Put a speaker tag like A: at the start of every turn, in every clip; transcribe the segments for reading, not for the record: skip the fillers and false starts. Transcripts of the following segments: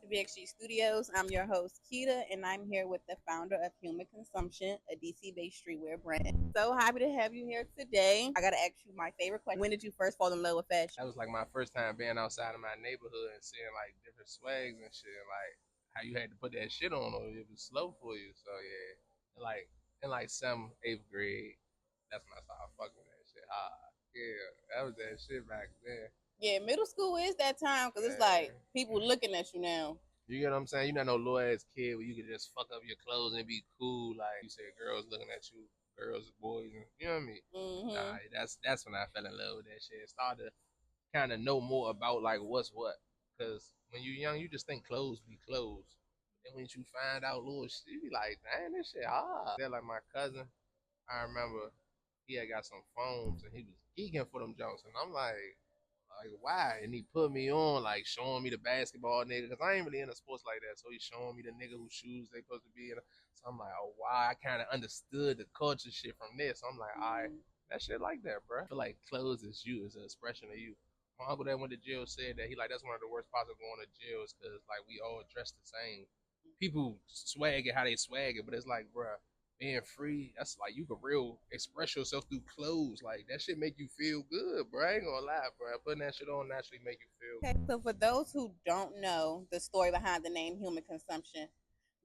A: VXG Studios. I'm your host, Keita, and I'm here with the founder of Human Consumption, a DC-based streetwear brand. So happy to have you here today. I gotta ask you my favorite question. When did you first fall in love with fashion?
B: That was like my first time being outside of my neighborhood and seeing like different swags and shit, like how you had to put that shit on or it was slow for you. So yeah, and like in like 7th, 8th grade, that's when I started fucking with that shit. Yeah, that was that shit back then.
A: Yeah, middle school is that time because it's like
B: Man.
A: people looking at you now.
B: You get what I'm saying? You're not no little ass kid where you could just fuck up your clothes and be cool. Like you said, girls looking at you, girls, boys, and you know what I mean?
A: Mm-hmm.
B: Nah, that's when I fell in love with that shit. Started to kind of know more about like what's what. Cause when you're young, you just think clothes be clothes. But then when you find out little shit, you be like, dang, this shit hard. They're like my cousin. I remember he had got some phones and he was geeking for them jokes, and I'm like why? And he put me on like showing me the basketball nigga, cause I ain't really into sports like that. So he's showing me the nigga whose shoes they supposed to be in. So I'm like, oh wow, I kind of understood the culture shit from this. So I'm like, all right, that shit like that, bro. I feel like clothes is you, it's an expression of you. My uncle that went to jail said that he like that's one of the worst parts of going to jail is cause like we all dress the same. People swag it how they swag it, but it's like, bro, being free, that's like you can real express yourself through clothes. Like that shit make you feel good, bro. I ain't gonna lie, bro. Putting that shit on naturally make you feel
A: Okay, so for those who don't know the story behind the name Human Consumption,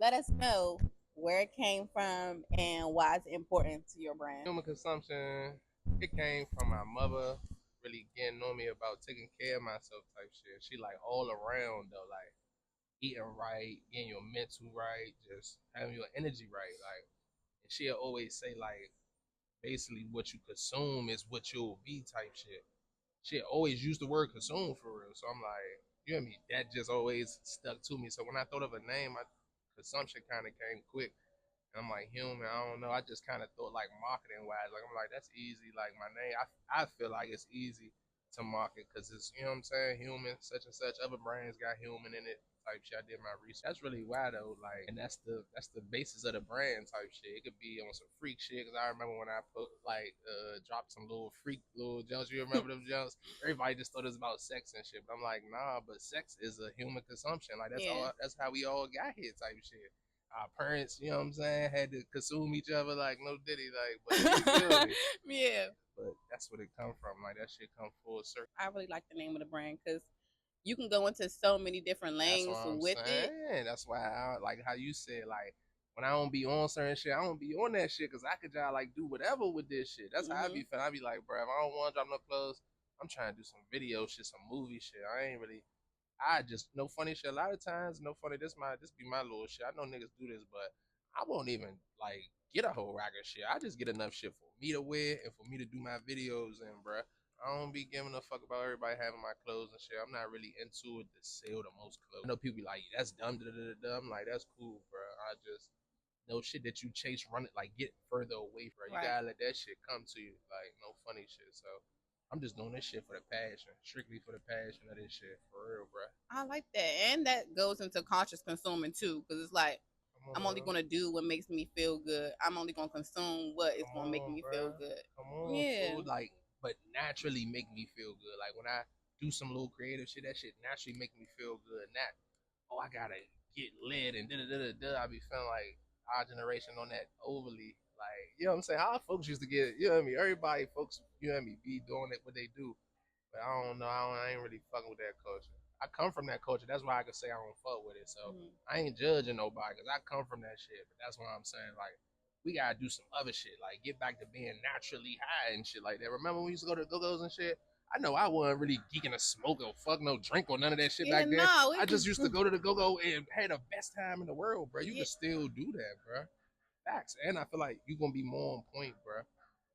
A: let us know where it came from and why it's important to your brand.
B: human consumption. It came from my mother really getting on me about taking care of myself type shit. She like all around though, like eating right, getting your mental right, just having your energy right. Like and she'll always say like basically what you consume is what you'll be type shit. She always used the word consume for real. So I'm like, you know what I mean? That just always stuck to me. So when I thought of a name, my consumption kind of came quick. And I'm like, human, I don't know. I just kind of thought like marketing wise. Like, I'm like, that's easy. Like, my name, I feel like it's easy to market because it's, you know what I'm saying? Human, such and such. Other brands got human in it type shit. I did my research. That's really why though. Like, and that's the basis of the brand type shit. It could be on some freak shit. Cause I remember when I put like, dropped some little freak little jumps. You remember them jumps? Everybody just thought it was about sex and shit. But I'm like, nah, but sex is a human consumption. Like, that's
A: Yeah.
B: all, that's how we all got here type shit. Our parents, you know what I'm saying, had to consume each other like no diddy, like, but you feel me?
A: Yeah.
B: But that's where it come from. Like that shit come full circle.
A: I really like the name of the brand because you can go into so many different
B: That's what
A: lanes
B: I'm
A: with it.
B: saying. That's why I like how you said like when I don't be on certain shit, I don't be on that shit because I could just like do whatever with this shit. That's how I
A: Hmm.
B: be feeling. I be like, bro, if I don't want to drop no clothes, I'm trying to do some video shit, some movie shit. I ain't really. I just no funny shit. A lot of times, no funny. This be my little shit. I know niggas do this, but I won't even like get a whole rack of shit. I just get enough shit for me to wear and for me to do my videos in, bruh. I don't be giving a fuck about everybody having my clothes and shit. I'm not really into it to sell the most clothes. I know people be like, that's dumb, da da da. I'm like, that's cool, bro. I just no shit that you chase, run it like get further away, bro. You
A: Right.
B: gotta let that shit come to you, like no funny shit. So I'm just doing this shit for the passion, strictly for the passion of this shit, for real, bro.
A: I like that. And that goes into conscious consuming too because it's like,
B: Come
A: I'm only
B: on,
A: going to do what makes me feel good. I'm only going to consume what is
B: come
A: going to make
B: on,
A: me feel
B: bro.
A: good.
B: Come on,
A: Yeah.
B: fool. Like, but naturally make me feel good. Like when I do some little creative shit, that shit naturally make me feel good. Not, oh, I gotta get lit and da da da da da. I be feeling like our generation on that overly. Like, you know what I'm saying? Our folks used to get, you know what I mean? Everybody, folks, you know what I mean, be doing it what they do. But I don't know. I ain't really fucking with that culture. I come from that culture. That's why I can say I don't fuck with it. So
A: Mhm.
B: I ain't judging nobody because I come from that shit. But that's what I'm saying. Like, we gotta do some other shit. Like, get back to being naturally high and shit like that. Remember when we used to go to go-go's and shit? I know I wasn't really geeking to smoke or fuck no drink or none of that shit
A: Yeah,
B: back then.
A: no,
B: I
A: it
B: just
A: just
B: used to go to the go-go and had the best time in the world, bro. You
A: yeah.
B: can still do that, bro. Facts. And I feel like you gonna be more on point, bro.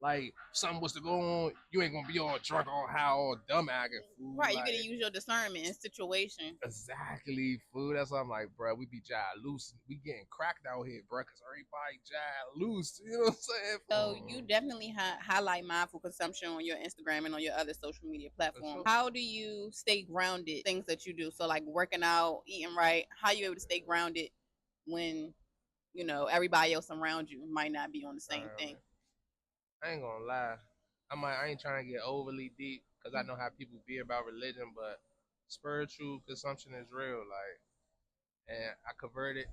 B: Like something was to go on, you ain't gonna be all drunk, all high, all dumb acting fool.
A: Right, you got to
B: Like
A: use your discernment in situation.
B: exactly, fool. That's why I'm like, bro, we be jive loose. We getting cracked out here, bro, cause everybody jive loose. You know what I'm saying?
A: So you definitely highlight mindful consumption on your Instagram and on your other social media
B: For
A: platforms.
B: sure.
A: How do you stay grounded? Things that you do, so like working out, eating right. How you able to stay grounded when everybody else around you might not be on the same thing?
B: I ain't gonna lie. I ain't trying to get overly deep because I know how people be about religion, but spiritual consumption is real. Like and I converted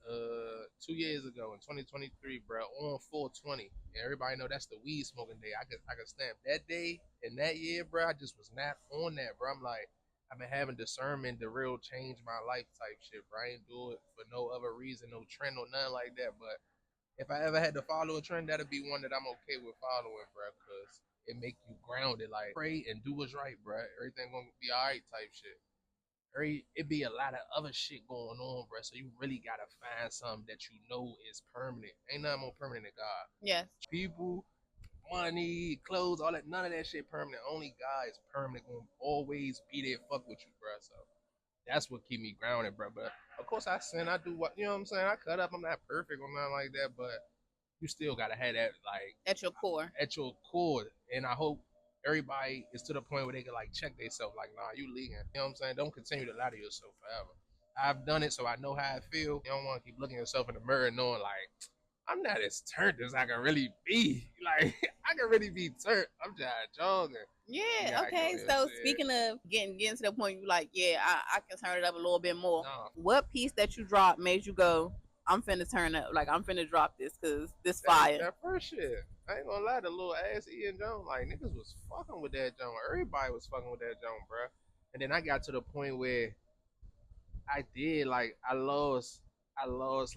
B: 2 years ago in 2023, bro, on 420. And everybody know that's the weed smoking day. I could stamp that day and that year, bro. I just was not on that, bro. I'm like, I've been having discernment to real change my life type shit, bro. I ain't do it for no other reason, no trend or nothing like that. But if I ever had to follow a trend, that'd be one that I'm okay with following, bro, because it make you grounded. Like, pray and do what's right, bro. Everything gonna be all right type shit. It be a lot of other shit going on, bro. So you really gotta find something that you know is permanent. Ain't nothing more permanent than God.
A: Yes.
B: People, money, clothes, all that. None of that shit permanent. Only God is permanent. Gonna always be there, fuck with you, bro. So that's what keep me grounded, bro. But of course, I sin. I do what you know what I'm saying. I cut up. I'm not perfect or nothing like that, but you still gotta have that like
A: At your core.
B: At your core. And I hope everybody is to the point where they can like check themselves, like, nah, you leaving. You know what I'm saying? Don't continue to lie to yourself forever. I've done it, so I know how I feel. You don't want to keep looking at yourself in the mirror, knowing like I'm not as turned as I can really be. Like I can really be turned. I'm just jogging.
A: Yeah, okay. So speaking of getting to the point you like, yeah, I can turn it up a little bit more.
B: Nah.
A: What piece that you dropped made you go, I'm finna turn up, like I'm finna drop this because this fire?
B: That first shit. I ain't gonna lie, the little ass Ian Jones, like niggas was fucking with that Jones. Everybody was fucking with that Jones, bro. And then I got to the point where I did like I lost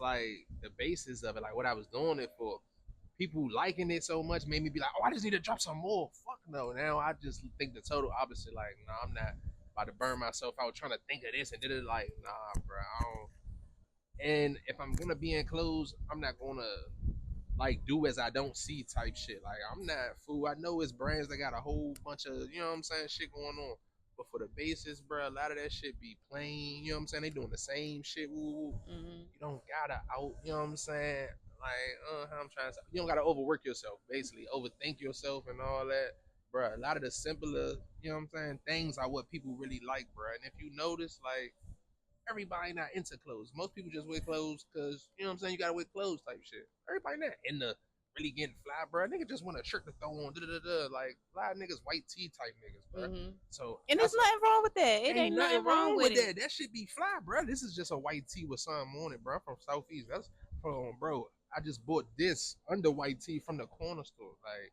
B: like the basis of it, like what I was doing it for. People liking it so much made me be like, oh, I just need to drop some more. Fuck no. Now I just think the total opposite. Like, nah, I'm not about to burn myself out trying to think of this and did it. Like, nah, bro, I don't. And if I'm gonna be in clothes, I'm not gonna like do as I don't see type shit. Like I'm not fool. I know it's brands that got a whole bunch of you know what I'm saying shit going on. But for the basis, bro, a lot of that shit be plain. You know what I'm saying? They doing the same shit. Woo. You don't gotta out. You know what I'm saying? Like, I'm trying to say, you don't gotta overwork yourself. Basically, overthink yourself and all that, bro. A lot of the simpler, you know what I'm saying, things are what people really like, bro. And if you notice, like everybody not into clothes. Most people just wear clothes because, you know what I'm saying, you gotta wear clothes type shit. Everybody not into really getting fly, bro. Nigga just want a shirt to throw on, like a lot of niggas white tee type niggas, bro. So
A: and there's nothing wrong with that. It
B: ain't nothing wrong with that. That shit be fly, bro. This is just a white tee with something on it, bro. I'm from Southeast. That's bro. I just bought this under white tee from the corner store. Like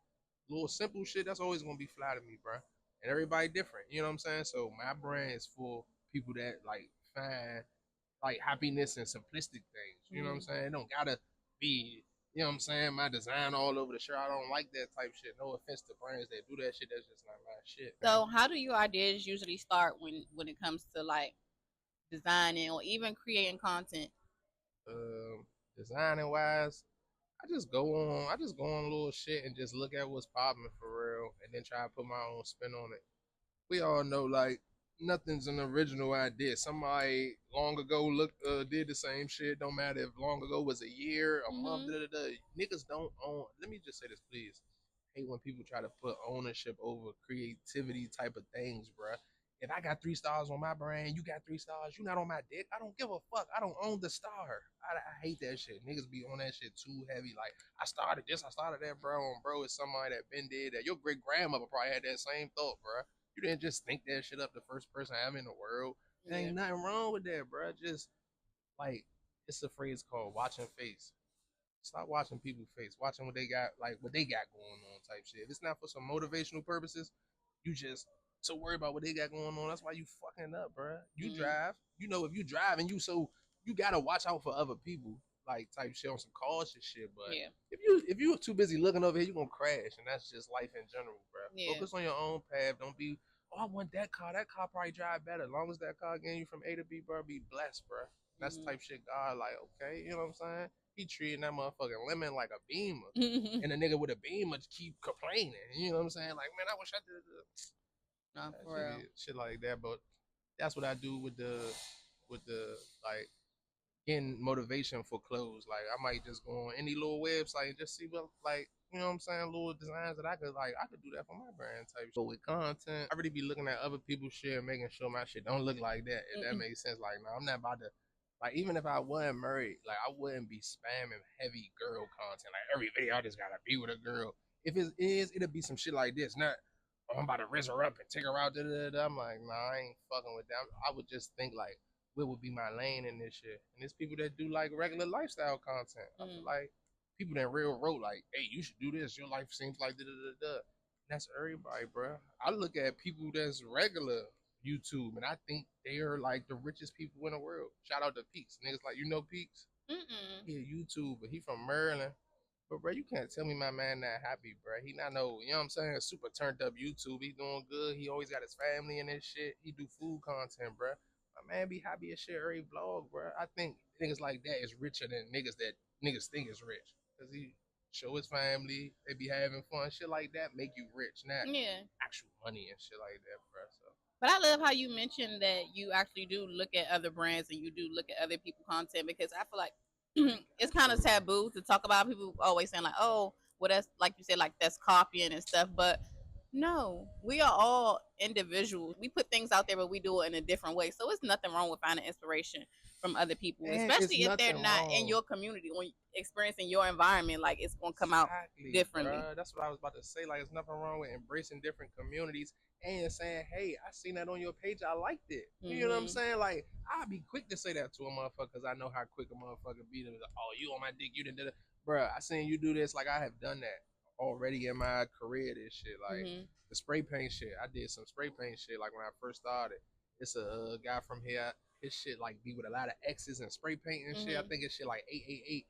B: little simple shit. That's always gonna be fly to me, bro. And everybody different. You know what I'm saying? So my brand is for people that like find like happiness and simplistic things. You know what I'm saying? It don't gotta be, you know what I'm saying, my design all over the shirt. I don't like that type shit. No offense to brands that do that shit. That's just not my shit. Man.
A: So how do your ideas usually start when it comes to like designing or even creating content?
B: Designing wise, I just go on little shit and just look at what's popping for real and then try to put my own spin on it. We all know like nothing's an original idea. Somebody long ago did the same shit. Don't matter if long ago was a year, a month. Niggas don't own. Let me just say this, please. I hate when people try to put ownership over creativity type of things, bruh. If I got 3 stars on my brand, you got 3 stars. You not on my dick. I don't give a fuck. I don't own the star. I hate that shit. Niggas be on that shit too heavy. Like I started this, I started that, bro. And bro, it's somebody that been did that. Your great grandmother probably had that same thought, bro. You didn't just think that shit up the first person ever in the world. There ain't nothing wrong with that, bro. Just like it's a phrase called watching face. Stop watching people's face. Watching what they got, like what they got going on, type shit. If it's not for some motivational purposes, you just so worried about what they got going on. That's why you fucking up, bro. You drive. You know if you drive and you gotta watch out for other people, like type shit on some cautious shit. But if you too busy looking over here, you gonna crash, and that's just life in general, bro. Focus on your own path. Don't be I want that car. That car probably drive better. As long as that car getting you from A to B, bro, be blessed, bro. That's the type shit God like, okay, you know what I'm saying? He treating that motherfucking lemon like a beamer. And a nigga with a beamer keep complaining. You know what I'm saying? Like, man, I wish I did this.
A: Not for real.
B: Shit like that. But that's what I do with the like getting motivation for clothes. Like I might just go on any little website and just see what like you know what I'm saying, little designs that I could do that for my brand type shit. But with content, I really be looking at other people's shit and making sure my shit don't look like that. If that makes sense. Like, no, I'm not about to like even if I wasn't married, like I wouldn't be spamming heavy girl content. Like every video I just gotta be with a girl. If it is, it'll be some shit like this. Not I'm about to raise her up and take her out. I'm like, nah, I ain't fucking with that. I would just think like what would be my lane in this shit. And there's people that do like regular lifestyle content. I feel like people that real wrote like, hey, you should do this. Your life seems like da da da da. That's everybody, bro. I look at people that's regular YouTube, and I think they are like the richest people in the world. Shout out to Peaks. Niggas like, you know Peaks?
A: Mm-mm.
B: He a YouTuber. He from Maryland. But bro, you can't tell me my man not happy, bro. He not no, you know what I'm saying, super turned up YouTube. He doing good. He always got his family in this shit. He do food content, bro. My man be happy as shit every vlog, bro. I think niggas like that is richer than niggas that niggas think is rich. Cause he show his family, they be having fun, shit like that make you rich, not
A: Yeah.
B: actual money and shit like that, bro. So
A: But I love how you mentioned that you actually do look at other brands and you do look at other people's content, because I feel like it's kind of taboo to talk about. People always saying like, "Oh, well, that's like you said, like that's copying and stuff." But no, we are all individuals. We put things out there, but we do it in a different way. So it's nothing wrong with finding inspiration from other people,
B: and it's
A: especially if they're
B: nothing
A: not in
B: wrong.
A: your community or experiencing your environment. Like it's gonna come out
B: Exactly,
A: differently.
B: bruh. That's what I was about to say. Like, there's nothing wrong with embracing different communities and saying, "Hey, I seen that on your page. I liked it." You know what I'm saying? Like, I'd be quick to say that to a motherfucker because I know how quick a motherfucker be to, oh, you on my dick, you did it, bruh. I seen you do this. Like, I have done that already in my career. This shit, like the spray paint shit. I did some spray paint shit. Like when I first started, it's a guy from here. His shit like be with a lot of X's and spray paint and shit. I think it's shit like 888.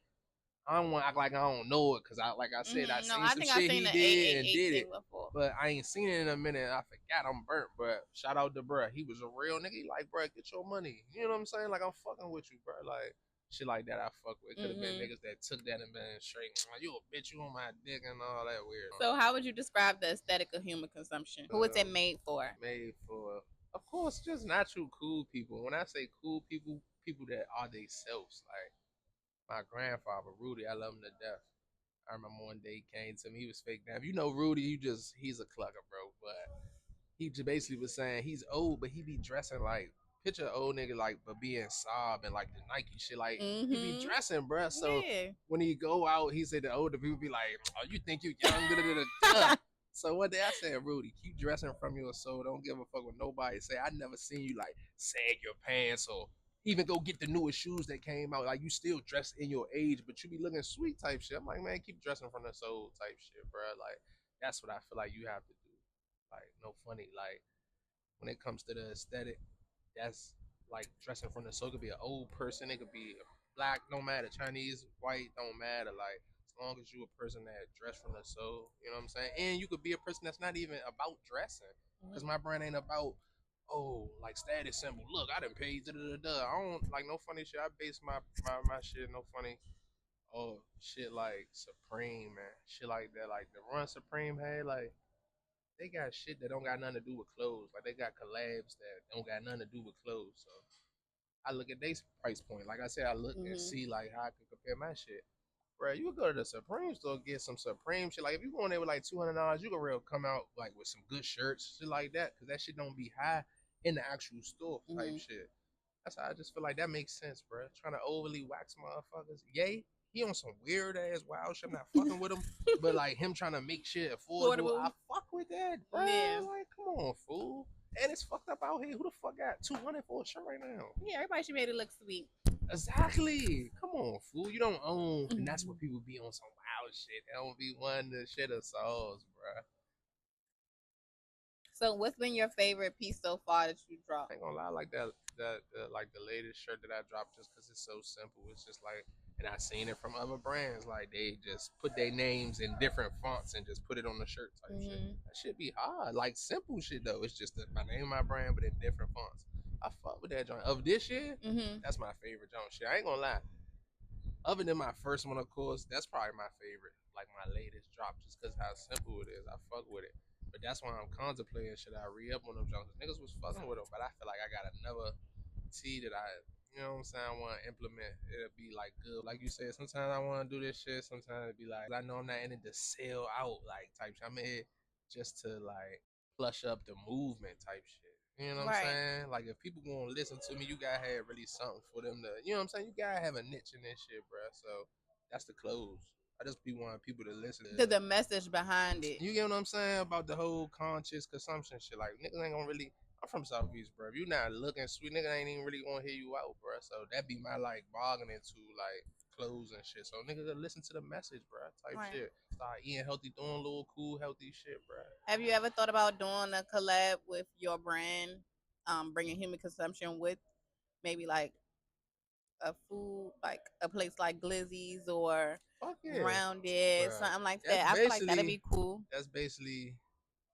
B: I don't want to act like I don't know it because like I said, I
A: No,
B: seen
A: I
B: some
A: think I
B: shit
A: seen
B: he
A: the
B: did and
A: 888
B: did
A: thing
B: it,
A: before.
B: but I ain't seen it in a minute. I forgot I'm burnt, but shout out to bruh. He was a real nigga. He like, bruh, get your money. You know what I'm saying? Like, I'm fucking with you, bruh. Like, shit like that I fuck with. Could have been niggas that took that and been straight, you a bitch, you on my dick and all that weird.
A: So, how would you describe the aesthetic of human consumption? Who is it made for?
B: Made for, of course, just natural cool people. When I say cool people, people that are they selves. Like, my grandfather, Rudy, I love him to death. I remember one day he came to me, he was fake. Now, if you know Rudy, he's a clucker, bro. But he just basically was saying he's old, but he be dressing like, picture an old nigga like, but being sob and like the Nike shit, like he be dressing, bro. So when he go out, he said the older people be like, oh, you think you young? Da, da, da, da. So one day I said, Rudy, keep dressing from your soul. Don't give a fuck what nobody say. I never seen you like sag your pants or even go get the newest shoes that came out. Like you still dressed in your age, but you be looking sweet type shit. I'm like, man, keep dressing from the soul type shit, bro. Like that's what I feel like you have to do. Like no funny. Like when it comes to the aesthetic, that's like dressing from the soul. It could be an old person. It could be black. No matter. Chinese, white, don't matter. Like as long as you a person that dress from the soul, you know what I'm saying. And you could be a person that's not even about dressing, because my brand ain't about like status symbol. Look, I done paid. Da, da, da, da. I don't like no funny shit. I base my shit no funny. Oh shit like Supreme, man. Shit like that. Like the run Supreme had, like they got shit that don't got nothing to do with clothes. Like they got collabs that don't got nothing to do with clothes. So I look at their price point. Like I said, I look and see like how I can compare my shit. Bro, you can go to the Supreme store get some Supreme shit. Like if you go in there with like $200, you can real come out like with some good shirts, shit like that, because that shit don't be high in the actual store type shit. That's how I just feel like that makes sense, bro. Trying to overly wax motherfuckers. Yay, he on some weird ass wild shit. I'm not fucking with him, but like him trying to make shit affordable, I fuck with that, bro.
A: Yeah.
B: Like, come on, fool. And it's fucked up out here. Who the fuck got 200 for a shirt right now?
A: Yeah, everybody should be able to look sweet.
B: Exactly. Come on, fool. You don't own, and that's what people be on some wild shit. They don't be wanting to shit a sauce, bro.
A: So, what's been your favorite piece so far that you dropped?
B: I ain't gonna lie, like that like the latest shirt that I dropped, just because it's so simple. It's just like, and I seen it from other brands, like they just put their names in different fonts and just put it on the shirt type shit. That should be hard, like simple shit though. It's just my name, my brand, but in different fonts. I fuck with that joint. Of this year, that's my favorite joint shit. I ain't gonna lie. Other than my first one, of course, that's probably my favorite. Like my latest drop, just because how simple it is. I fuck with it. But that's why I'm contemplating, should I re-up on them jumps? Niggas was fucking with them, but I feel like I got another T that you know what I'm saying, I want to implement. It'll be like good. Like you said, sometimes I want to do this shit. Sometimes it'll be like, I know I'm not in it to sell out, like type shit. I'm in it just to like flush up the movement type shit. You know what I'm saying? Like if people gonna listen to me, you gotta have really something for them to, you know what I'm saying? You gotta have a niche in this shit, bro. So that's the close. I just be wanting people to listen to
A: The message behind it.
B: You get what I'm saying about the whole conscious consumption shit. Like niggas ain't gonna really I'm from Southeast, bro. If you not looking sweet, nigga ain't even really gonna hear you out, bro. So that be my like bargaining to like clothes and shit. So nigga listen to the message, bro. Type
A: Right.
B: shit. Start eating healthy, doing a little cool, healthy shit, bro.
A: Have you ever thought about doing a collab with your brand, bringing human consumption with maybe like a food, like a place like Glizzy's or
B: Fuck yeah,
A: Rounded,
B: bro.
A: something like
B: That's
A: that? I feel like that'd
B: basically
A: be cool.
B: that's basically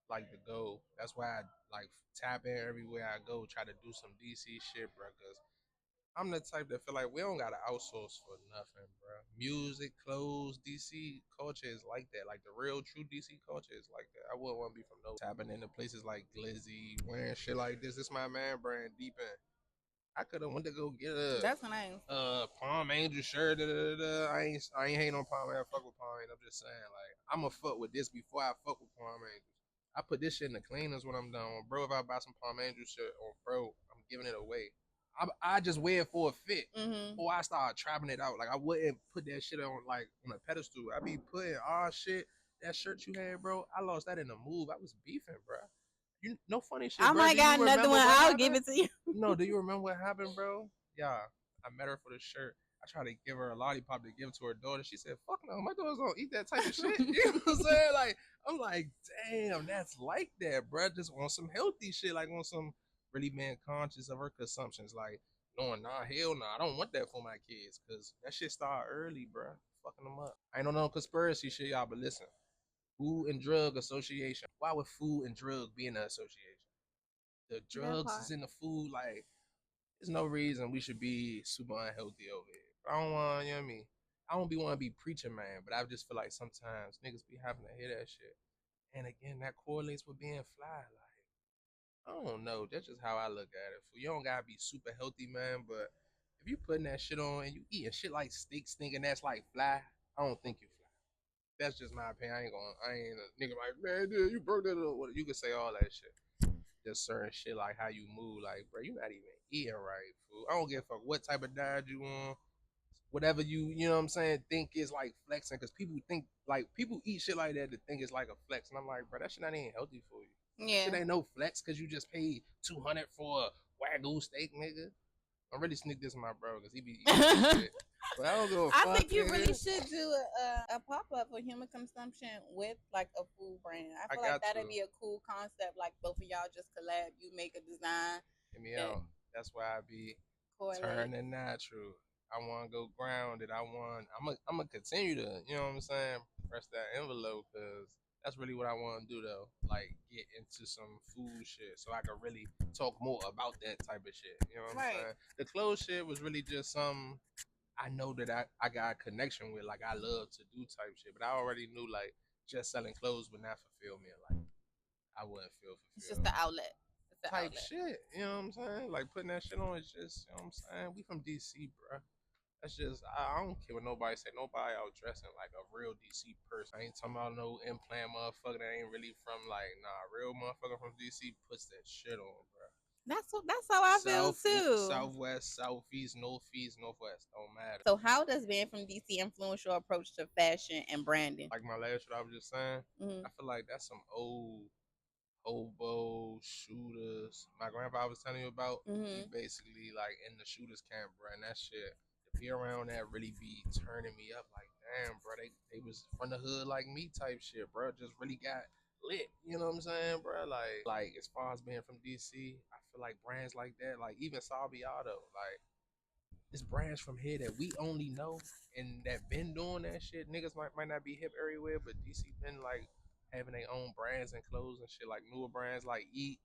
B: like the goal. That's why I like tap in everywhere I go, try to do some DC shit, bro. Cause I'm the type that feel like we don't gotta outsource for nothing, bro. Music, clothes, DC culture is like that. Like the real, true DC culture is like that. I wouldn't want to be from no tapping into places like Glizzy, wearing shit like this. This my man brand deep in. I could have went to go get a
A: That's nice.
B: Palm Angel shirt. Da, da, da, da. I ain't hating on Palm Angel. I fuck with Palm Angel. I'm just saying like I'ma fuck with this before I fuck with Palm Angel. I put this shit in the cleaners when I'm done. Bro, if I buy some Palm Angel shit on bro, I'm giving it away. I just wear it for a fit.
A: Mm-hmm.
B: Or I start trapping it out. Like I wouldn't put that shit on like on a pedestal. I be putting all shit. That shirt you had, bro. I lost that in the move. I was beefing, bro. You no funny shit,
A: I
B: bro.
A: might
B: Do you
A: got another
B: remember
A: one.
B: what
A: I'll
B: happened?
A: give it to you.
B: No, do you remember what happened, bro? Yeah, I met her for the shirt. I tried to give her a lollipop to give to her daughter. She said, "Fuck no, my daughter's gonna eat that type of shit." You know what I'm saying? Like, I'm like, damn, that's like that, bro. Just want some healthy shit, like on some really man conscious of her consumptions. Like, no, nah, hell nah, I don't want that for my kids, cause that shit start early, bro. Fucking them up. I ain't no conspiracy shit, y'all, but listen, Food and Drug Association. Why would food and drug be in an association? The
A: That
B: drugs
A: part.
B: is in the food, like there's no reason we should be super unhealthy over here. I don't want, you know what I mean? I don't be want to be preaching, man, but I just feel like sometimes niggas be having to hear that shit. And again, that correlates with being fly. Like, I don't know. That's just how I look at it. You don't gotta be super healthy, man, but if you putting that shit on and you eating shit like steak stinking that's like fly, I don't think you fly. That's just my opinion. I ain't a nigga like, man, dude, you broke that up. You can say all that shit. Just certain shit like how you move, like bro, you not even eating right, fool. I don't give a fuck what type of diet you on, whatever you know what I'm saying, think is like flexing, because people think like people eat shit like that to think it's like a flex, and I'm like, bro, that shit not even healthy for you.
A: Yeah.
B: Shit ain't no flex because you just paid 200 for a wagyu steak, nigga. I'm really sneak this to my bro because he be eating shit. But I don't give a
A: I
B: fuck,
A: think you
B: nigga.
A: really should do a pop up for human consumption with like a food brand. I
B: I
A: feel like
B: got
A: that'd
B: to.
A: be a cool concept. Like both of y'all just collab. You make a design
B: Get me
A: that
B: out. That's why I be
A: correlate.
B: turning natural. I want to go grounded. I'm gonna continue to, you know what I'm saying, press that envelope because that's really what I want to do though. Like get into some food shit so I can really talk more about that type of shit. You know what I'm
A: Right.
B: saying? The clothes shit was really just some I know that I got a connection with. Like I love to do type shit, but I already knew like just selling clothes would not fulfill me. Like I wouldn't feel
A: It's just the
B: fulfilled
A: outlet. It's the
B: type
A: outlet.
B: shit. You know what I'm saying? Like putting that shit on is just, you know what I'm saying? We from DC, bro. That's just I don't care what nobody say. Nobody out dressing like a real DC person. I ain't talking about no implant motherfucker that ain't really from like real motherfucker from DC puts that shit on, bro.
A: That's how I feel too.
B: Southwest, southeast, northeast, northwest. Don't matter.
A: So how does being from DC influence your approach to fashion and branding?
B: Like my last shit I was just saying,
A: Mm-hmm.
B: I feel like that's some old hobo shooters. My grandpa was telling you about. He
A: Mm-hmm.
B: basically like in the shooters camp, bro, and that shit. To be around that really be turning me up. Like, damn, bro, they was from the hood like me type shit, bro. Just really got lit. You know what I'm saying, bro? Like as far as being from DC, I feel like brands like that, like even Sabiato, like it's brands from here that we only know and that been doing that shit. Niggas might not be hip everywhere, but DC been like having their own brands and clothes and shit, like newer brands like Eat,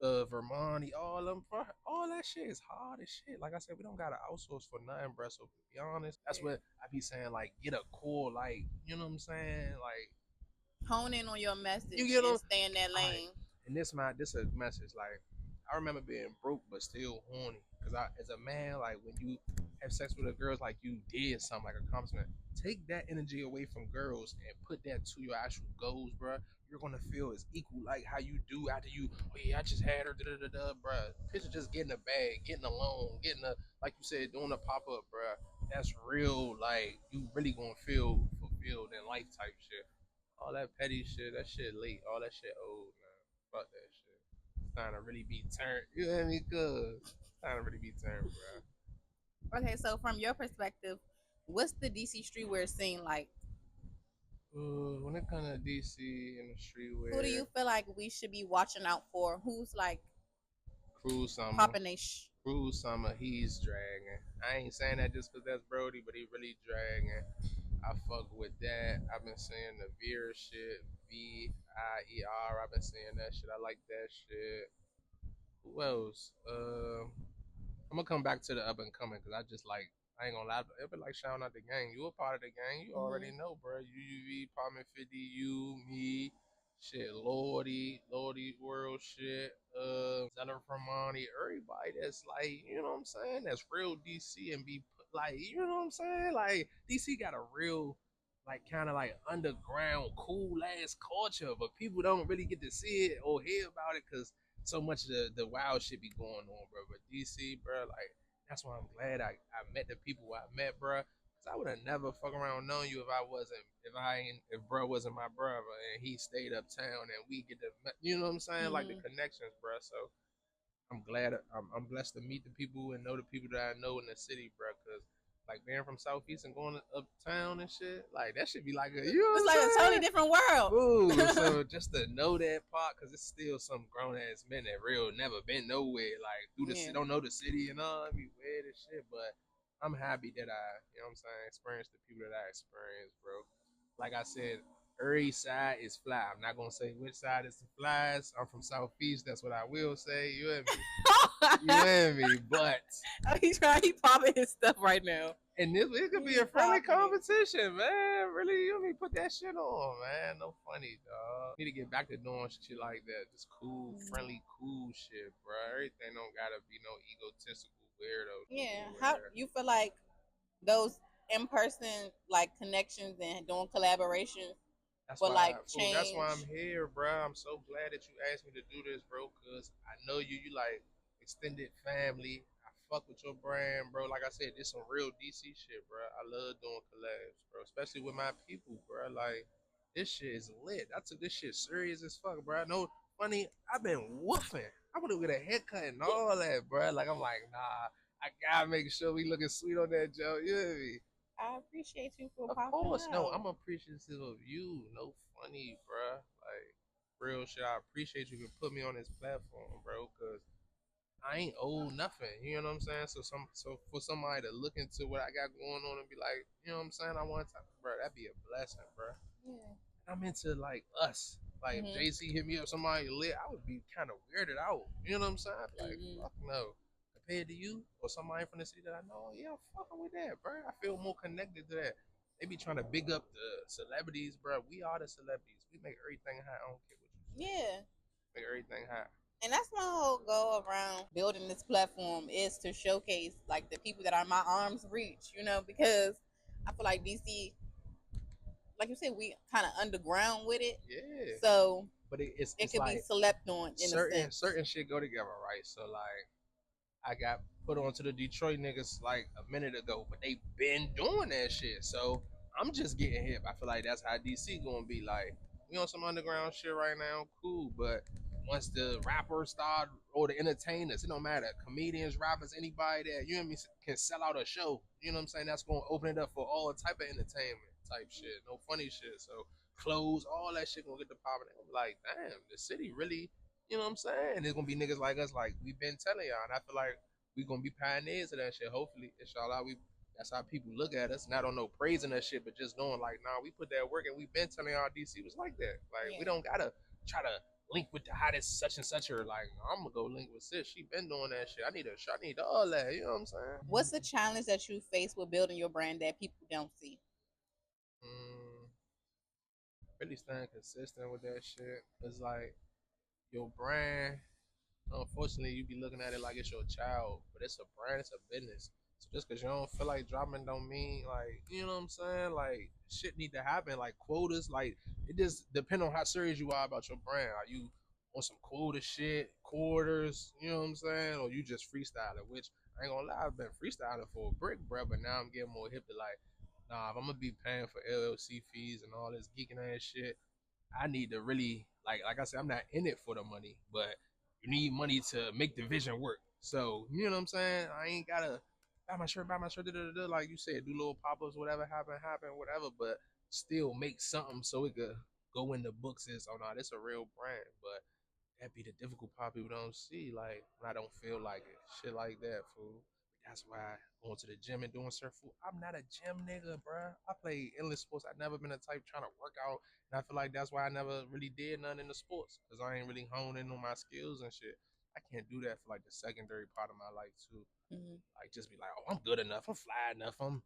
B: Vermonti, all them, bro. All that shit is hard as shit. Like I said, we don't gotta outsource for nothing, bro. So to be honest, that's what I be saying. Like, get a core, like, you know what I'm saying? Like,
A: Hone in on your message
B: you get
A: and
B: them.
A: stay in that
B: All right.
A: lane.
B: And this a message. Like, I remember being broke but still horny. Cause as a man, like when you have sex with a girl, it's like you did something, like accomplishment. Take that energy away from girls and put that to your actual goals, bro. You're gonna feel as equal like how you do after you. Oh yeah, I just had her, da da da da, bro. Picture just getting a bag, getting a loan, getting a like you said, doing a pop up, bro. That's real. Like you really gonna feel fulfilled in life type shit. All that petty shit, that shit late. All that shit old, man. Fuck that shit. Trying to really be turned. You know what I mean? Cause trying to really be turned, bro.
A: Okay, so from your perspective, what's the DC streetwear scene like?
B: When it comes to DC and the
A: Who do
B: streetwear,
A: you feel like we should be watching out for? Who's like
B: Cruise Summer,
A: popping they
B: Cruise Summer, he's dragging. I ain't saying that just 'cause that's Brody, but he really dragging. I fuck with that. I've been seeing the Veer shit, VIER. I've been seeing that shit. I like that shit. Who else? I'm gonna come back to the up and coming because I just like I ain't gonna lie. It be like shouting out the gang. You a part of the gang. You already know, bro. UUV, Palmer 50, you, me, shit, Lordy World shit. Zeller Fermani, everybody that's like, you know what I'm saying? That's real DC and be like, you know what I'm saying? Like DC got a real like kind of like underground cool ass culture, but people don't really get to see it or hear about it because so much of the wild shit be going on, bro. But DC, bro, like that's why I'm glad I met the people I met, bro. Cause I would have never fuck around known you if bro wasn't my brother and he stayed uptown and we get to, you know what I'm saying, like the connections, bro. So I'm glad I'm blessed to meet the people and know the people that I know in the city, bro. Cause like being from Southeast and going uptown and shit, like that should be like a, you know
A: It's
B: what
A: like
B: I'm
A: a
B: saying?
A: totally different world.
B: Ooh, so just to know that part, cause it's still some grown ass men that real never been nowhere, like through the city, don't know the city and all, I be weird and shit. But I'm happy that I, you know what I'm saying, experienced the people that I experienced, bro. Like I said, every side is fly. I'm not gonna say which side is the flies. I'm from Southeast. That's what I will say. You hear me? You hear me? But
A: He's trying. He popping his stuff right now.
B: and it could be a friendly competition, man. Really, you mean put that shit on, man. No funny, dog. Need to get back to doing shit like that. Just cool, friendly, cool shit, bro. Everything don't gotta be no egotistical weirdo.
A: Yeah. How you feel like those in person like connections and doing collaborations
B: That's
A: will
B: why,
A: like
B: fool, that's why I'm
A: change?
B: here, bro. I'm so glad that you asked me to do this, bro. Cause I know you like extended family. I fuck with your brand, bro. Like I said, this some real DC shit, bro. I love doing collabs, bro. Especially with my people, bro. Like this shit is lit. I took this shit serious as fuck, bro. I know, funny. I've been woofing. I want to get a haircut and all that, bro. Like I'm like, nah. I gotta make sure we looking sweet on that joke. You know what I mean?
A: I appreciate you for
B: Of
A: popping
B: course, no,
A: out.
B: I'm appreciative of you. No funny, bro. Like real shit. I appreciate you for put me on this platform, bro. Cause I ain't old nothing. You know what I'm saying? So for somebody to look into what I got going on and be like, you know what I'm saying? I want to, bro. That'd be a blessing, bro.
A: Yeah.
B: I'm into like us. Like if JC hit me up, somebody lit, I would be kind of weirded out. You know what I'm saying? I'd be like, fuck no. Compared to you or somebody from the city that I know, yeah, I'm fucking with that, bro. I feel more connected to that. They be trying to big up the celebrities, bro. We are the celebrities. We make everything hot. I don't care what you say.
A: Yeah.
B: Make everything hot.
A: And that's my whole goal around building this platform is to showcase like the people that are my arms reach, you know, because I feel like DC, like you said, we kind of underground with it.
B: Yeah.
A: So
B: but it's
A: it could
B: like
A: be slept on in a sense.
B: certain shit go together, right? So like I got put onto the Detroit niggas like a minute ago, but they been doing that shit. So I'm just getting hip. I feel like that's how DC gonna be. Like we on some underground shit right now, cool. But once the rappers start or the entertainers, it don't matter. Comedians, rappers, anybody that you know what I mean can sell out a show. You know what I'm saying? That's gonna open it up for all type of entertainment type shit. No funny shit. So clothes, all that shit gonna get the popping. I'm like, damn, the city really, you know what I'm saying? There's gonna be niggas like us, like we've been telling y'all, and I feel like we gonna be pioneers of that shit. Hopefully, inshallah, that's how people look at us. Not on no praising that shit, but just knowing like, nah, we put that work and we've been telling y'all DC was like that. Like we don't gotta try to link with the hottest such and such or like I'm gonna go link with sis. She been doing that shit. I need all that. You know what I'm saying?
A: What's the challenge that you face with building your brand that people don't see?
B: Really staying consistent with that shit. It's like your brand. Unfortunately, you be looking at it like it's your child, but it's a brand, it's a business. So just because you don't feel like dropping don't mean like, you know what I'm saying? Like shit need to happen, like quotas, like it just depend on how serious you are about your brand. Are you on some quota shit, quarters, you know what I'm saying? Or you just freestyling, which I ain't gonna lie, I've been freestyling for a brick, bro, but now I'm getting more hip to like, nah, if I'm gonna be paying for LLC fees and all this geeking ass shit, I need to really like I said, I'm not in it for the money, but you need money to make the vision work. So, you know what I'm saying? I ain't gotta buy my shirt, like you said, do little pop-ups, whatever happen, whatever, but still make something so it could go in the books as, oh no, this a real brand. But that be the difficult part people don't see. Like when I don't feel like it, shit like that, fool. That's why going to the gym and doing certain food. I'm not a gym nigga, bruh. I play endless sports. I've never been a type trying to work out, and I feel like that's why I never really did nothing in the sports, cause I ain't really honed in on my skills and shit. I can't do that for like the secondary part of my life too.
A: Mm-hmm.
B: Like just be like, oh, I'm good enough. I'm fly enough. I'm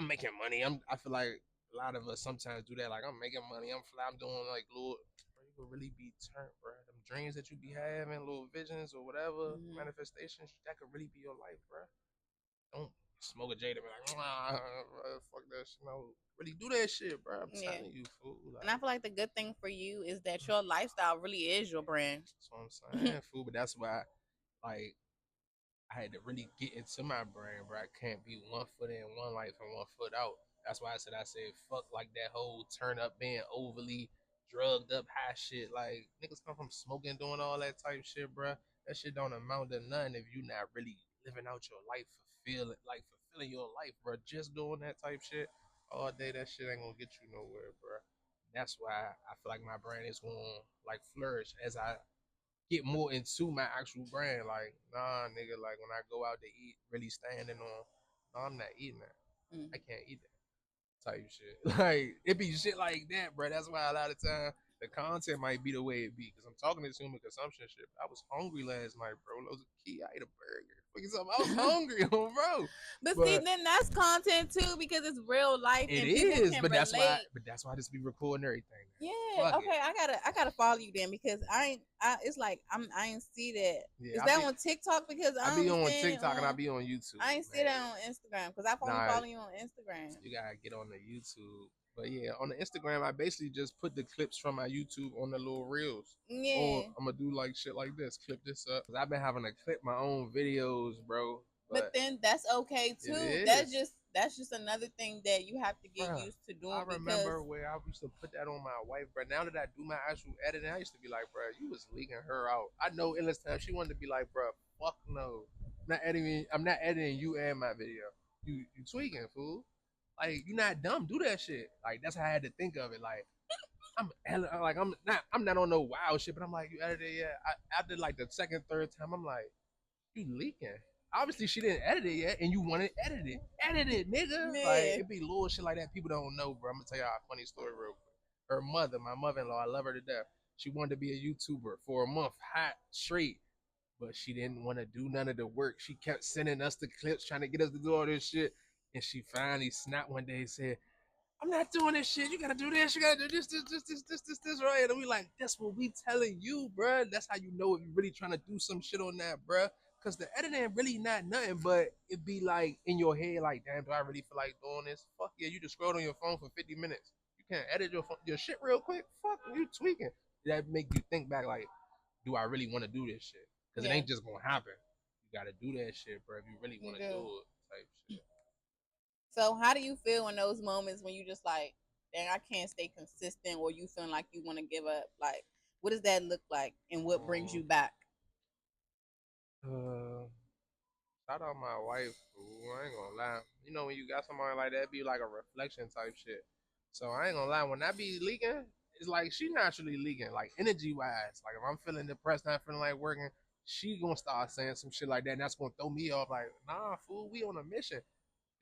B: making money. I feel like a lot of us sometimes do that. Like I'm making money. I'm fly. I'm doing like little. Bro, you could really be turned, bro. Them dreams that you be having, little visions or whatever
A: Mm-hmm.
B: manifestations, that could really be your life, bro. Don't smoke a J to be like, bro, fuck that shit. No, really do that shit, bro. I'm
A: Yeah.
B: telling you, fool.
A: And I
B: Like,
A: feel like the good thing for you is that your lifestyle really is your brand.
B: that's what I'm saying, fool. But that's why, like, I had to really get into my brain, bro. I can't be one foot in one life and one foot out. That's why I said fuck like that whole turn up being overly drugged up high shit. Like niggas come from smoking, doing all that type shit, bro. That shit don't amount to nothing if you not really living out your life, fulfilling your life, bro. Just doing that type shit all day, that shit ain't gonna get you nowhere, bro. That's why I feel like my brand is gonna like flourish as I get more into my actual brand. Like, nah, nigga, like when I go out to eat, really standing on, no, I'm not eating that.
A: Mm.
B: I can't eat that type shit. Like, it be shit like that, bro. That's why a lot of time the content might be the way it be. Cause I'm talking this human consumption shit. I was hungry last night, bro. I was a key. I ate a burger. I was hungry, bro.
A: But see,
B: But
A: then that's content too because it's real life
B: it
A: and people
B: is,
A: can
B: but
A: relate.
B: that's why this be recording everything. Now.
A: Yeah,
B: Fuck it.
A: okay. I gotta follow you then because I ain't. It's like I ain't see that.
B: Yeah,
A: Is that on TikTok? Because
B: I
A: I
B: be
A: only
B: on
A: see it
B: TikTok and I
A: on.
B: be on YouTube,
A: I ain't see
B: man.
A: that on Instagram because I've only
B: Nah,
A: follow you on Instagram.
B: you gotta get on the YouTube. But yeah, on the Instagram, I basically just put the clips from my YouTube on the little reels. Or
A: Yeah,
B: I'm gonna do like shit like this, clip this up. Cause I've been having to clip my own videos, bro.
A: but
B: But
A: then that's okay
B: it
A: too.
B: is,
A: That's just another thing that you have to get
B: bruh.
A: used to
B: I
A: doing because
B: remember where I used to put that on my wife, but now that I do my actual editing, I used to be like, bruh, you was leaking her out. I know endless time she wanted to be like, bruh, fuck no. I'm not editing you and my video. You tweaking, fool. Like you not dumb. Do that shit. Like that's how I had to think of it. Like I'm not on no wild shit, but I'm like, you edited it yet? After like the second, third time, I'm like, you leaking. Obviously, she didn't edit it yet, and you want it edited. Edit it, nigga. Like
A: yeah.
B: it be little shit like that. People don't know, bro. I'm gonna tell y'all a funny story real quick. Her mother, my mother-in-law, I love her to death. She wanted to be a YouTuber for a month, hot straight, but she didn't want to do none of the work. She kept sending us the clips, trying to get us to do all this shit, and she finally snapped one day and said, I'm not doing this shit. You gotta do this. You gotta do this, right? And we like, that's what we telling you, bruh. That's how you know if you're really trying to do some shit on that, bruh. Cause the editing really not nothing, but it be like in your head, like, damn, do I really feel like doing this? Fuck yeah, you just scrolled on your phone for 50 minutes. You can't edit your shit real quick. Fuck, you tweaking. That make you think back, like, do I really want to do this shit? Cause it
A: Yeah,
B: ain't just gonna happen. You gotta do that shit, bro. If you really
A: you
B: want to do
A: do.
B: it, type shit.
A: So how do you feel in those moments when you just like, dang, I can't stay consistent, or you feeling like you want to give up? Like, what does that look like, and what brings
B: Um,
A: you back?
B: uh, Shout out my wife, fool. I ain't gonna lie. You know when you got somebody like that, it be like a reflection type shit. So I ain't gonna lie. When I be leaking, it's like she naturally leaking, like energy wise. Like if I'm feeling depressed, not feeling like working, she gonna start saying some shit like that, and that's gonna throw me off. Like, nah, fool, we on a mission.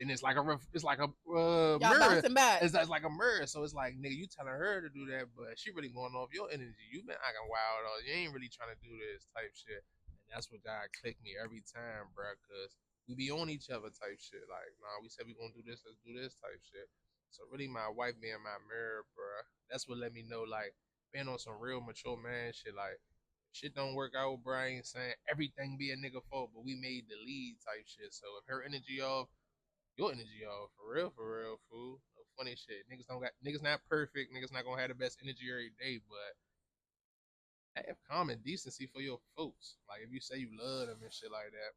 B: Then it's like a
A: Y'all
B: mirror.
A: bouncing back.
B: It's like a mirror. So it's like, nigga, you telling her to do that, but she really going off your energy. You been acting wild, or you ain't really trying to do this type shit. And that's what God click me every time, bro. Cause we be on each other type shit. Like, nah, we said we gonna do this. Let's do this type shit. So really, my wife being my mirror, bro. That's what let me know, like, being on some real mature man shit. Like, shit don't work out, bro. I ain't saying everything be a nigga fault, but we made the lead type shit. So if her energy off, your energy off for real, fool. No funny shit. Niggas not perfect. Niggas not gonna have the best energy every day, but have common decency for your folks. Like if you say you love them and shit like that.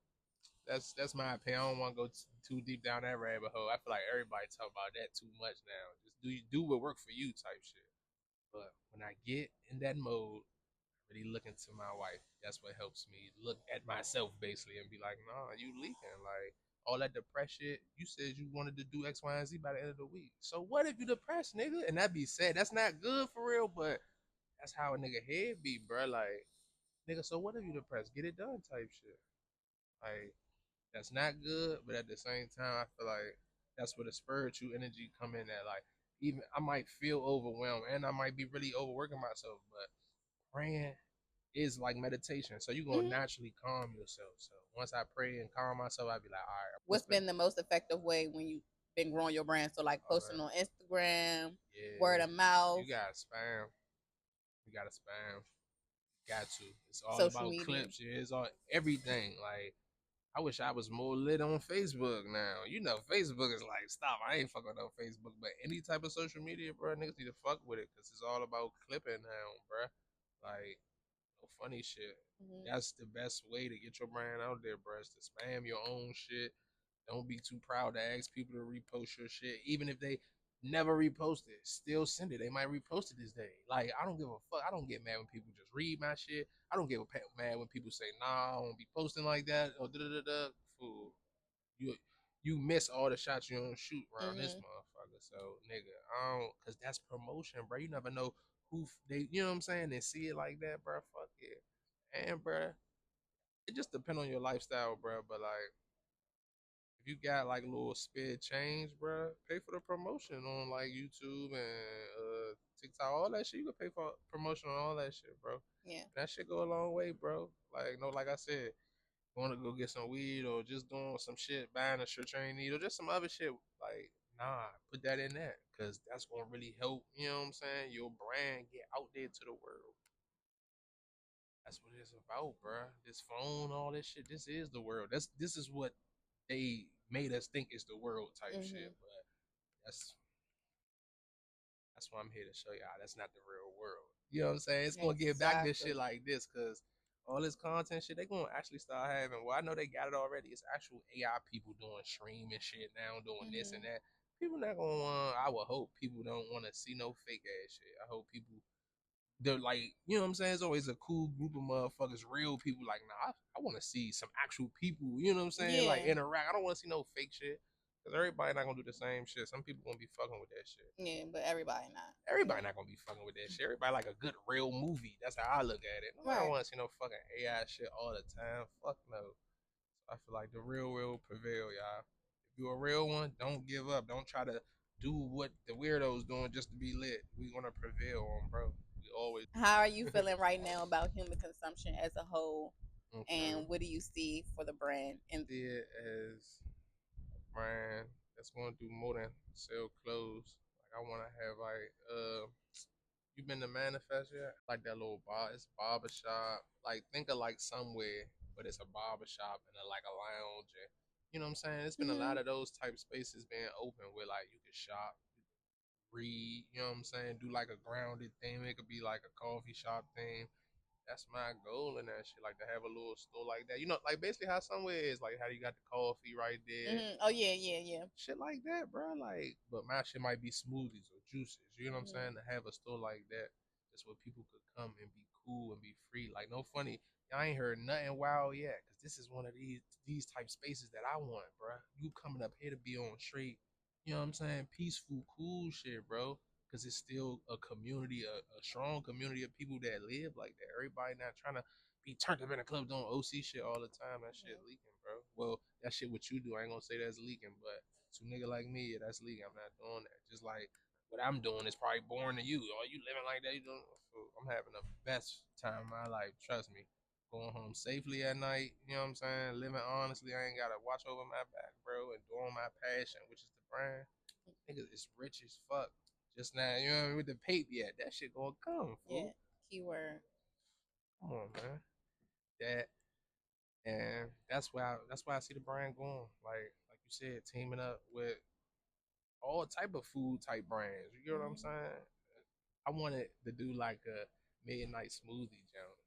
B: That's my opinion. I don't want to go too deep down that rabbit hole. I feel like everybody talk about that too much now. Just do what work for you type shit. But when I get in that mode, really look into my wife. That's what helps me look at myself basically and be like, nah, you leaking. Like all that depressed shit, you said you wanted to do X, Y, and Z by the end of the week. So what if you depressed, nigga? And that be sad. That's not good for real, but that's how a nigga head be, bro. Like, nigga, so what if you depressed? Get it done type shit. Like, that's not good, but at the same time, I feel like that's where the spiritual energy come in at. Like, even I might feel overwhelmed and I might be really overworking myself, but praying is like meditation. So you're gonna
A: Hmm.
B: naturally calm yourself. So once I pray and calm myself, I'd be like, all right,
A: What's been the most effective way when you've been growing your brand? So like
B: oh
A: posting
B: man,
A: on Instagram, word
B: yeah,
A: of mouth,
B: you got spam, you got to spam, got to. It's all
A: social
B: about
A: media.
B: clips. Yeah, it's all everything. Like I wish I was more lit on Facebook now. You know, Facebook is like, stop. I ain't fucking on Facebook, but any type of social media, bro, niggas need to fuck with it because it's all about clipping now, bro. Like no funny shit.
A: Hmm.
B: That's the best way to get your brand out there, bro. Is to spam your own shit. Don't be too proud to ask people to repost your shit, even if they never repost it. Still send it. They might repost it this day. Like I don't give a fuck. I don't get mad when people just read my shit. I don't get mad when people say, "Nah, I don't be posting like that." Or da da da da. Fool, you you miss all the shots you don't shoot around this
A: Hmm.
B: motherfucker. So nigga, I don't, cause that's promotion, bro. You never know who they, you know what I'm saying? They see it like that, bro. Fuck it, and bro, it just depend on your lifestyle, bro. But like, if you got like a little spare change, bro, pay for the promotion on like YouTube and TikTok, all that shit. You can pay for promotion on all that shit, bro.
A: Yeah.
B: That shit go a long way, bro. Like no, like I said, going to go get some weed or just doing some shit, buying a train need or just some other shit. Like, nah, put that in there because that's gonna really help. You know what I'm saying? Your brand get out there to the world. That's what it's about, bro. This phone, all this shit. This is the world. This is what they made us think is the world type
A: Hmm.
B: shit. But that's that's why I'm here to show y'all that's not the real world. You know what I'm saying? It's gonna get back to shit
A: Exactly.
B: like this because all this content shit, they gonna actually start having. Well, I know they got it already. It's actual AI people doing streaming shit now, doing this and
A: Hmm.
B: that. People not gonna want. I would hope people don't want to see no fake ass shit. I hope people they're like, you know what I'm saying? It's always a cool group of motherfuckers, real people. Like, nah, I want to see some actual people. You know what I'm saying? Like
A: Yeah.
B: interact. I don't want to see no fake shit. Cause everybody not gonna do the same shit. Some people gonna be fucking with that shit.
A: Yeah, but everybody not.
B: Everybody not gonna be fucking with that shit. Everybody like a good real movie. That's how I look at it. Nobody
A: Right.
B: want to see no fucking AI shit all the time. Fuck no. So I feel like the real will prevail, y'all. If you a real one, don't give up. Don't try to do what the weirdos doing just to be lit. We gonna prevail on, bro. We always.
A: How are you feeling right now about human consumption as a whole?
B: Okay.
A: And what do you see for the brand? And
B: See it as a brand that's gonna do more than sell clothes. Like I wanna have like you been to Manifest yet? Like that little bar, it's barber shop. Like think of like somewhere, but it's a barber shop and like a lounge. And, you know what I'm saying? It's been a lot
A: hmm
B: of those type spaces being open where like you can shop, read. You know what I'm saying? Do like a grounded thing. It could be like a coffee shop thing. That's my goal in that shit. Like to have a little store like that. You know, like basically how somewhere is like how you got the coffee right there,
A: Oh yeah, yeah, yeah.
B: shit like that, bro. Like, but my shit might be smoothies or juices. You know what I'm
A: Hmm.
B: saying? To have a store like that, just where people could come and be cool and be free. Like, no funny. I ain't heard nothing wild yet, cause this is one of these type spaces that I want, bro. You coming up here to be on straight, you know what I'm saying? Peaceful, cool shit, bro. Cause it's still a community, a strong community of people that live like that. Everybody not trying to be turned up in a club doing OC shit all the time. That shit leaking, bro. Well, that shit what you do, I ain't gonna say that's leaking, but to a nigga like me, yeah, that's leaking. I'm not doing that. Just like what I'm doing is probably boring to you. Oh, you living like that? You doing? I'm having the best time of my life. Trust me. Going home safely at night. You know what I'm saying? Living honestly. I ain't gotta watch over my back, bro, and doing my passion, which is the brand. Niggas is rich as fuck. Just now, you know what I mean? With the paper yet. That shit gonna come,
A: Yeah.
B: fool.
A: Keyword.
B: Come on, man. That and that's why I see the brand going. Like you said, teaming up with all type of food type brands. You get what I'm
A: Hmm.
B: saying? I wanted to do like a midnight smoothie jump,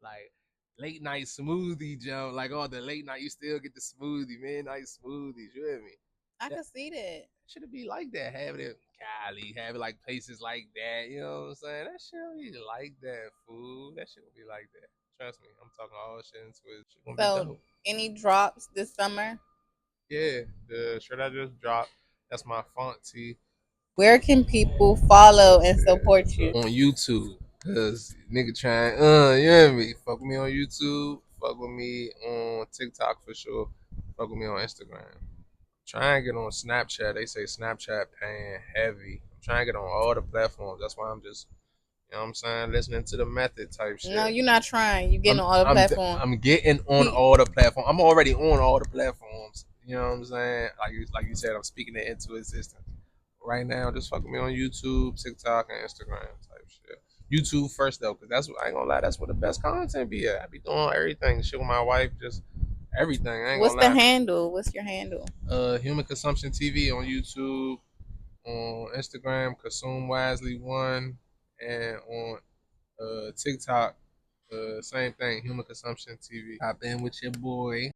B: like late night smoothie jump, like all the late night you still get the smoothie, midnight smoothies. You hear me?
A: I
B: That
A: could see that.
B: should be like that. Have it in Cali, have it like places like that. You know what I'm saying? That shit don't be like that, food. That shit will be like that. Trust me, I'm talking all shit into it. Shit gonna be
A: So,
B: dope.
A: any drops this summer?
B: Yeah, the shirt I just dropped. That's my font tee.
A: Where can people follow and
B: Yeah,
A: support
B: so
A: you?
B: on YouTube, cause nigga trying, you hear me? Fuck with me on YouTube. Fuck with me on TikTok for sure. Fuck with me on Instagram. Trying to get on Snapchat. They say Snapchat paying heavy. I'm trying to get on all the platforms. That's why I'm just, you know what I'm saying, listening to the method type
A: No,
B: shit.
A: you're not trying. You're getting
B: I'm
A: on all the
B: I'm
A: platforms.
B: I'm getting on
A: He,
B: all the platforms. I'm already on all the platforms. You know what I'm saying? Like you said, I'm speaking it into existence. Right now, just fuck with me on YouTube, TikTok, and Instagram type shit. YouTube first though, cause that's what I ain't gonna lie. That's where the best content be at. I be doing everything. Shit with my wife, just everything. I ain't
A: what's
B: gonna
A: the
B: lie.
A: handle? What's your handle?
B: Human Consumption TV on YouTube, on Instagram, Consume Wisely One, and on TikTok, same thing, Human Consumption TV. Hop in with your boy.